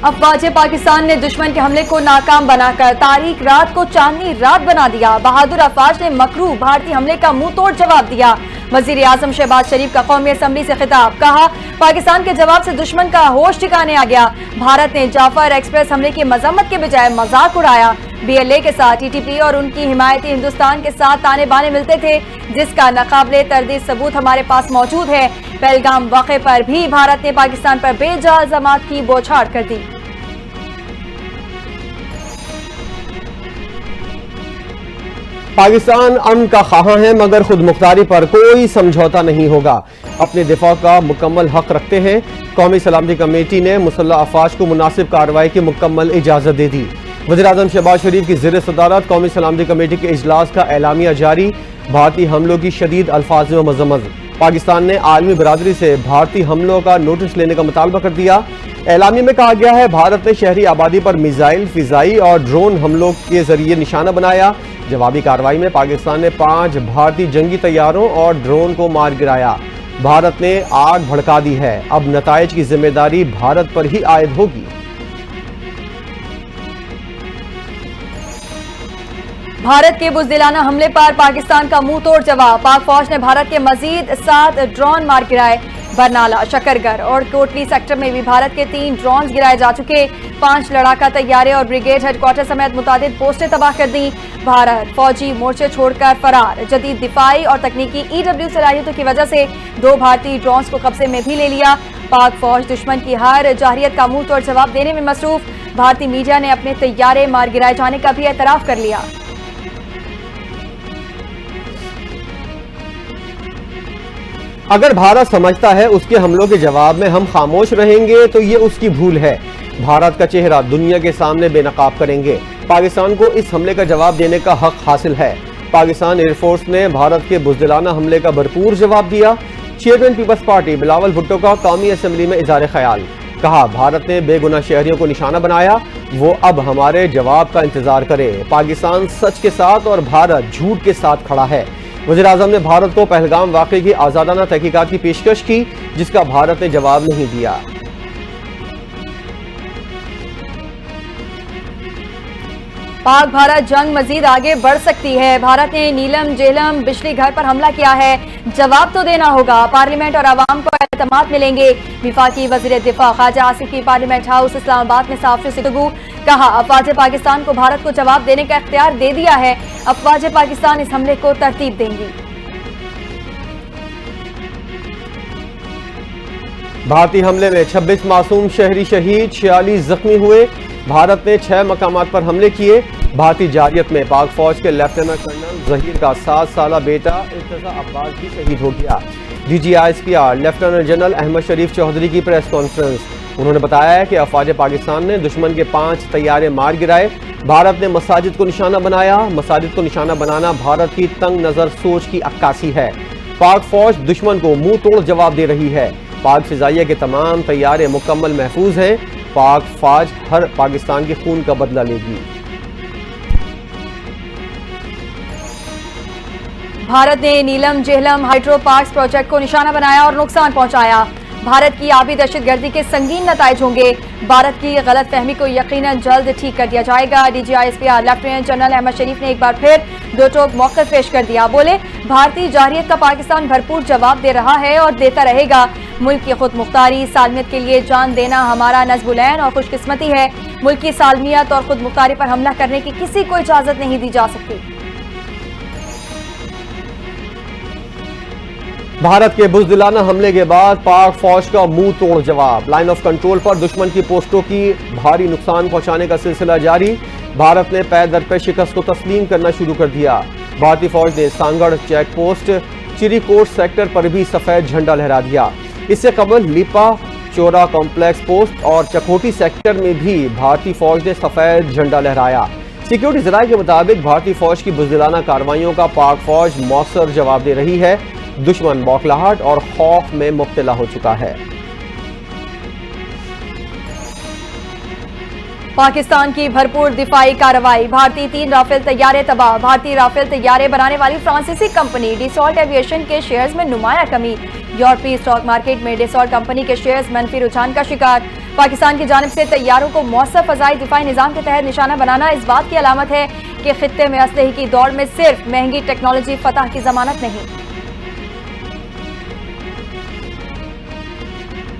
افواج پاکستان نے دشمن کے حملے کو ناکام بنا کر تاریک رات کو چاندنی رات بنا دیا۔ بہادر افواج نے مکروہ بھارتی حملے کا منہ توڑ جواب دیا۔ وزیر اعظم شہباز شریف کا قومی اسمبلی سے خطاب، کہا پاکستان کے جواب سے دشمن کا ہوش ٹھکانے آ گیا۔ بھارت نے جعفر ایکسپریس حملے کی مذمت کے بجائے مذاق اڑایا۔ بی ایل اے کے ساتھ ٹی ٹی پی اور ان کی حمایتی ہندوستان کے ساتھ تانے بانے ملتے تھے، جس کا ناقابل تردید ثبوت ہمارے پاس موجود ہے۔ پہلگام واقعے پر بھی بھارت نے پاکستان پر بے جا الزامات کی بوچھاڑ کر دی۔ پاکستان امن کا خواہاں ہے مگر خود مختاری پر کوئی سمجھوتا نہیں ہوگا، اپنے دفاع کا مکمل حق رکھتے ہیں۔ قومی سلامتی کمیٹی نے مسلح افواج کو مناسب کارروائی کی مکمل اجازت دے دی۔ وزیر اعظم شہباز شریف کی زیر صدارت قومی سلامتی کمیٹی کے اجلاس کا اعلامیہ جاری۔ بھارتی حملوں کی شدید الفاظ میں مذمت۔ پاکستان نے عالمی برادری سے بھارتی حملوں کا نوٹس لینے کا مطالبہ کر دیا۔ اعلامیہ میں کہا گیا ہے بھارت نے شہری آبادی پر میزائل، فضائی اور ڈرون حملوں کے ذریعے نشانہ بنایا۔ جوابی کارروائی میں پاکستان نے 5 بھارتی جنگی طیاروں اور ڈرون کو مار گرایا۔ بھارت نے آگ بھڑکا دی ہے، اب نتائج کی ذمہ داری بھارت پر ہی عائد ہوگی۔ بھارت کے بزدلانہ حملے پر پاکستان کا منہ توڑ جواب۔ پاک فوج نے بھارت کے مزید 7 ڈرون مار گرائے۔ برنالہ، شکرگر اور کوٹلی سیکٹر میں بھی بھارت کے 3 ڈرونز گرائے جا چکے۔ 5 لڑاکا طیارے اور بریگیڈ ہیڈ کوارٹر سمیت متعدد پوسٹیں تباہ کر دیں۔ بھارت فوجی مورچے چھوڑ کر فرار۔ جدید دفاعی اور تکنیکی EW صلاحیتوں کی وجہ سے 2 بھارتی ڈرونز کو قبضے میں بھی لے لیا۔ پاک فوج دشمن کی ہر جارحیت کا منہ توڑ جواب دینے میں مصروف۔ بھارتی میڈیا نے اپنے طیارے مار گرائے جانے کا بھی اعتراف کر لیا۔ اگر بھارت سمجھتا ہے اس کے حملوں کے جواب میں ہم خاموش رہیں گے تو یہ اس کی بھول ہے۔ بھارت کا چہرہ دنیا کے سامنے بے نقاب کریں گے۔ پاکستان کو اس حملے کا جواب دینے کا حق حاصل ہے۔ پاکستان ایئر فورس نے بھارت کے بزدلانہ حملے کا بھرپور جواب دیا۔ چیئرمین پیپلز پارٹی بلاول بھٹو کا قومی اسمبلی میں اظہار خیال، کہا بھارت نے بے گناہ شہریوں کو نشانہ بنایا، وہ اب ہمارے جواب کا انتظار کرے۔ پاکستان سچ کے ساتھ اور بھارت جھوٹ کے ساتھ کھڑا ہے۔ وزیر اعظم نے بھارت کو پہلگام واقعے کی آزادانہ تحقیقات کی پیشکش کی، جس کا بھارت نے جواب نہیں دیا۔ پاک بھارت جنگ مزید آگے بڑھ سکتی ہے۔ بھارت نے نیلم جہلم بجلی گھر پر حملہ کیا ہے، جواب تو دینا ہوگا۔ پارلیمنٹ اور عوام کو اعتماد ملیں گے۔ وفاقی وزیر دفاع خواجہ آصف کی پارلیمنٹ ہاؤس اسلام آباد میں صحافیوں سے گفتگو، کہا افواج پاکستان کو بھارت کو جواب دینے کا اختیار دے دیا ہے۔ افواج پاکستان اس حملے کو ترتیب دیں گی۔ بھارتی حملے میں 26 معصوم شہری شہید، 46 زخمی ہوئے۔ بھارت نے 6 مقامات پر حملے کیے۔ بھارتی جارحیت میں پاک فوج کے لیفٹیننٹ کرنل ظہیر کا 7 سالہ بیٹا ارتضیٰ عباس بھی شہید ہو گیا۔ D G I S P R lieutenant general Ahmed Sharif Chaudhry کی پریس کانفرنس، انہوں نے بتایا کہ افواج پاکستان نے دشمن کے 5 طیارے مار گرائے۔ بھارت نے مساجد کو نشانہ بنایا۔ مساجد کو نشانہ بنانا بھارت کی تنگ نظر سوچ کی عکاسی ہے۔ پاک فوج دشمن کو منہ توڑ جواب دے رہی ہے۔ پاک فضائیہ کے تمام طیارے مکمل محفوظ ہیں۔ پاک فوج ہر پاکستان کے خون کا بدلہ لے گی۔ بھارت نے نیلم جہلم ہائیڈرو پارکس پروجیکٹ کو نشانہ بنایا اور نقصان پہنچایا۔ بھارت کی آبی دہشت گردی کے سنگین نتائج ہوں گے۔ بھارت کی غلط فہمی کو یقیناً جلد ٹھیک کر دیا جائے گا۔ D G I S P R lieutenant general Ahmed Sharif نے ایک بار پھر 2 ٹوک موقف پیش کر دیا، بولے بھارتی جارحیت کا پاکستان بھرپور جواب دے رہا ہے اور دیتا رہے گا۔ ملک کی خود مختاری سالمیت کے لیے جان دینا ہمارا نصب العین اور خوش قسمتی ہے۔ ملک کی سالمیت اور خود مختاری پر حملہ کرنے کی کسی کو اجازت نہیں دی جا سکتی۔ بھارت کے بزدلانہ حملے کے بعد پاک فوج کا منہ توڑ جواب۔ لائن آف کنٹرول پر دشمن کی پوسٹوں کی بھاری نقصان پہنچانے کا سلسلہ جاری۔ بھارت نے پے در پے شکست کو تسلیم کرنا شروع کر دیا۔ بھارتی فوج نے سانگڑ چیک پوسٹ، چری کوٹ سیکٹر پر بھی سفید جھنڈا لہرا دیا۔ اس سے قبل لیپا چورا کمپلیکس پوسٹ اور چکوٹی سیکٹر میں بھی بھارتی فوج نے سفید جھنڈا لہرایا۔ سیکیورٹی ذرائع کے مطابق بھارتی فوج کی بزدلانہ کارروائیوں کا پاک فوج مؤثر جواب دے رہی ہے۔ دشمن بوکھلاہٹ اور خوف میں مبتلا ہو چکا ہے۔ پاکستان کی بھرپور دفاعی کارروائی، بھارتی 3 رافیل طیارے تباہ۔ بھارتی رافیل طیارے بنانے والی فرانسیسی کمپنی ڈیسالٹ ایویشن کے شیئرز میں نمایاں کمی۔ یورپی اسٹاک مارکیٹ میں ڈیسالٹ کمپنی کے شیئرز منفی رجحان کا شکار۔ پاکستان کی جانب سے طیاروں کو مؤثر فضائی دفاعی نظام کے تحت نشانہ بنانا اس بات کی علامت ہے کہ خطے میں اسلحے کی دوڑ میں صرف مہنگی ٹیکنالوجی فتح کی ضمانت نہیں۔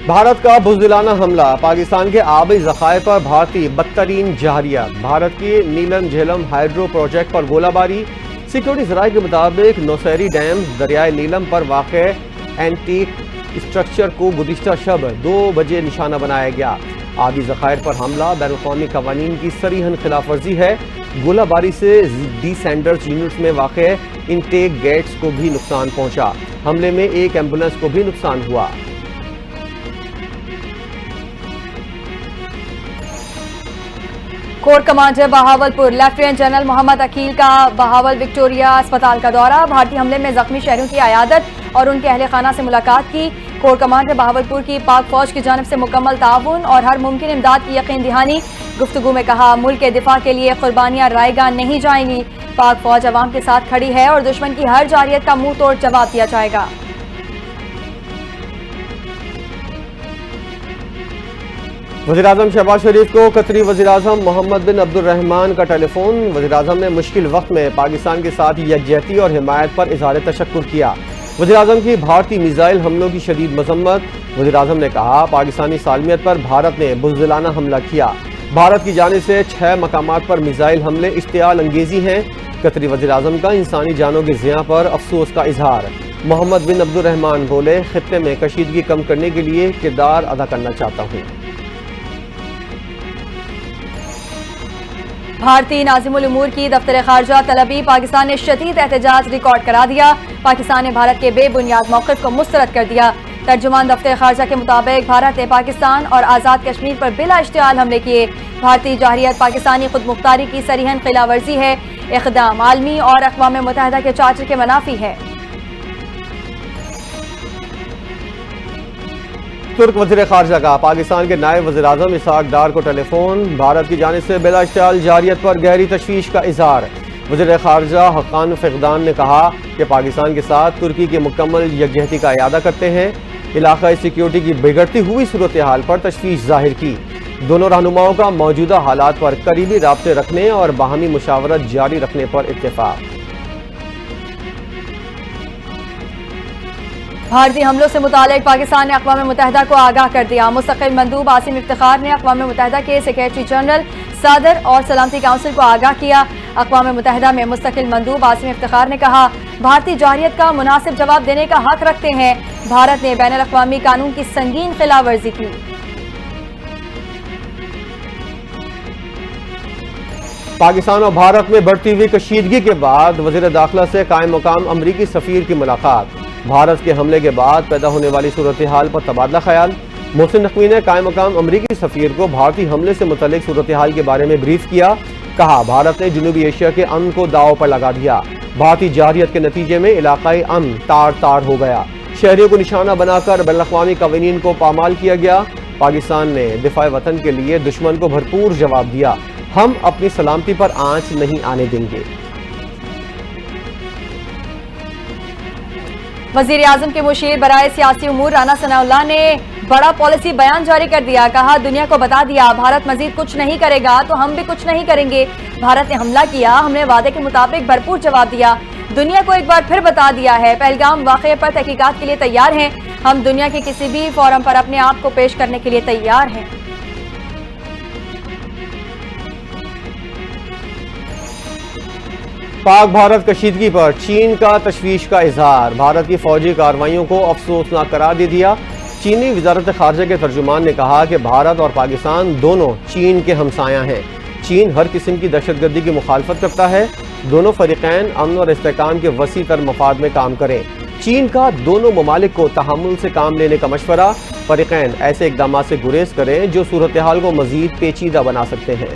بھارت کا بزدلانہ حملہ، پاکستان کے آبی ذخائر پر بھارتی بدترین جارحیت، بھارت کی نیلم جھیلم ہائیڈرو پروجیکٹ پر گولہ باری۔ سیکورٹی ذرائع کے مطابق نوسیری ڈیم دریائے نیلم پر واقع اینٹیک اسٹرکچر کو گزشتہ شب 2 بجے نشانہ بنایا گیا۔ آبی ذخائر پر حملہ بین الاقوامی قوانین کی صریحاً خلاف ورزی ہے۔ گولہ باری سے ڈی سینڈرز یونٹس میں واقع انٹیک گیٹس کو بھی نقصان پہنچا۔ حملے میں ایک ایمبولینس کو بھی نقصان ہوا۔ Corps commander Bahawalpur lieutenant general Muhammad Aqeel کا بہاول وکٹوریہ اسپتال کا دورہ، بھارتی حملے میں زخمی شہریوں کی عیادت اور ان کے اہل خانہ سے ملاقات کی۔ کور کمانڈر بہاولپور کی پاک فوج کی جانب سے مکمل تعاون اور ہر ممکن امداد کی یقین دہانی۔ گفتگو میں کہا، ملک کے دفاع کے لیے قربانیاں رائے گاہ نہیں جائیں گی۔ پاک فوج عوام کے ساتھ کھڑی ہے اور دشمن کی ہر جارحیت کا منہ توڑ جواب دیا جائے گا۔ وزیراعظم شہباز شریف کو قطری وزیراعظم محمد بن عبد الرحمان کا ٹیلی فون۔ وزیراعظم نے مشکل وقت میں پاکستان کے ساتھ یکجہتی اور حمایت پر اظہار تشکر کیا۔ وزیراعظم کی بھارتی میزائل حملوں کی شدید مذمت۔ وزیراعظم نے کہا، پاکستانی سالمیت پر بھارت نے بزدلانہ حملہ کیا۔ بھارت کی جانب سے 6 مقامات پر میزائل حملے اشتعال انگیزی ہیں۔ قطری وزیراعظم کا انسانی جانوں کے ضیاع پر افسوس کا اظہار۔ محمد بن عبد الرحمان بولے، خطے میں کشیدگی کم کرنے کے لیے کردار ادا کرنا چاہتا ہوں۔ بھارتی ناظم الامور کی دفتر خارجہ طلبی، پاکستان نے شدید احتجاج ریکارڈ کرا دیا۔ پاکستان نے بھارت کے بے بنیاد موقف کو مسترد کر دیا۔ ترجمان دفتر خارجہ کے مطابق بھارت نے پاکستان اور آزاد کشمیر پر بلا اشتعال حملے کیے۔ بھارتی جارحیت پاکستانی خود مختاری کی صریحاً خلاف ورزی ہے۔ اقدام عالمی اور اقوام متحدہ کے چارٹر کے منافی ہے۔ ترک وزیر خارجہ کا پاکستان کے نائب وزیر اعظم اسحاق ڈار کو ٹیلی فون۔ بھارت کی جانب سے بلا اشتعال جارحیت پر گہری تشویش کا اظہار۔ وزیر خارجہ حقان فقدان نے کہا کہ پاکستان کے ساتھ ترکی کی مکمل یکجہتی کا اعادہ کرتے ہیں۔ علاقائی سیکیورٹی کی بگڑتی ہوئی صورتحال پر تشویش ظاہر کی۔ دونوں رہنماؤں کا موجودہ حالات پر قریبی رابطے رکھنے اور باہمی مشاورت جاری رکھنے پر اتفاق۔ بھارتی حملوں سے متعلق پاکستان نے اقوام متحدہ کو آگاہ کر دیا۔ مستقل مندوب عاصم افتخار نے اقوام متحدہ کے سیکریٹری جنرل، صدر اور سلامتی کونسل کو آگاہ کیا۔ اقوام متحدہ میں مستقل مندوب عاصم افتخار نے کہا، بھارتی جارحیت کا مناسب جواب دینے کا حق رکھتے ہیں۔ بھارت نے بین الاقوامی قانون کی سنگین خلاف ورزی کی۔ پاکستان اور بھارت میں بڑھتی ہوئی کشیدگی کے بعد وزیر داخلہ سے قائم مقام امریکی سفیر کی ملاقات۔ بھارت کے حملے کے بعد پیدا ہونے والی صورتحال پر تبادلہ خیال۔ محسن نقوی نے قائم مقام امریکی سفیر کو بھارتی حملے سے متعلق صورتحال کے بارے میں بریف کیا۔ کہا، بھارت نے جنوبی ایشیا کے امن کو داؤ پر لگا دیا۔ بھارتی جارحیت کے نتیجے میں علاقائی امن تار تار ہو گیا۔ شہریوں کو نشانہ بنا کر بین الاقوامی قوانین کو پامال کیا گیا۔ پاکستان نے دفاع وطن کے لیے دشمن کو بھرپور جواب دیا۔ ہم اپنی سلامتی پر آنچ نہیں آنے دیں گے۔ وزیر اعظم کے مشیر برائے سیاسی امور رانا ثناء اللہ نے بڑا پالیسی بیان جاری کر دیا۔ کہا، دنیا کو بتا دیا بھارت مزید کچھ نہیں کرے گا تو ہم بھی کچھ نہیں کریں گے۔ بھارت نے حملہ کیا، ہم نے وعدے کے مطابق بھرپور جواب دیا۔ دنیا کو ایک بار پھر بتا دیا ہے، پہلگام واقعے پر تحقیقات کے لیے تیار ہیں۔ ہم دنیا کے کسی بھی فورم پر اپنے آپ کو پیش کرنے کے لیے تیار ہیں۔ پاک بھارت کشیدگی پر چین کا تشویش کا اظہار۔ بھارت کی فوجی کارروائیوں کو افسوسناک قرار دے دیا۔ چینی وزارت خارجہ کے ترجمان نے کہا کہ بھارت اور پاکستان دونوں چین کے ہمسایہ ہیں۔ چین ہر قسم کی دہشت گردی کی مخالفت کرتا ہے۔ دونوں فریقین امن اور استحکام کے وسیع تر مفاد میں کام کریں۔ چین کا دونوں ممالک کو تحمل سے کام لینے کا مشورہ۔ فریقین ایسے اقدامات سے گریز کریں جو صورتحال کو مزید پیچیدہ بنا سکتے ہیں۔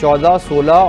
14, 16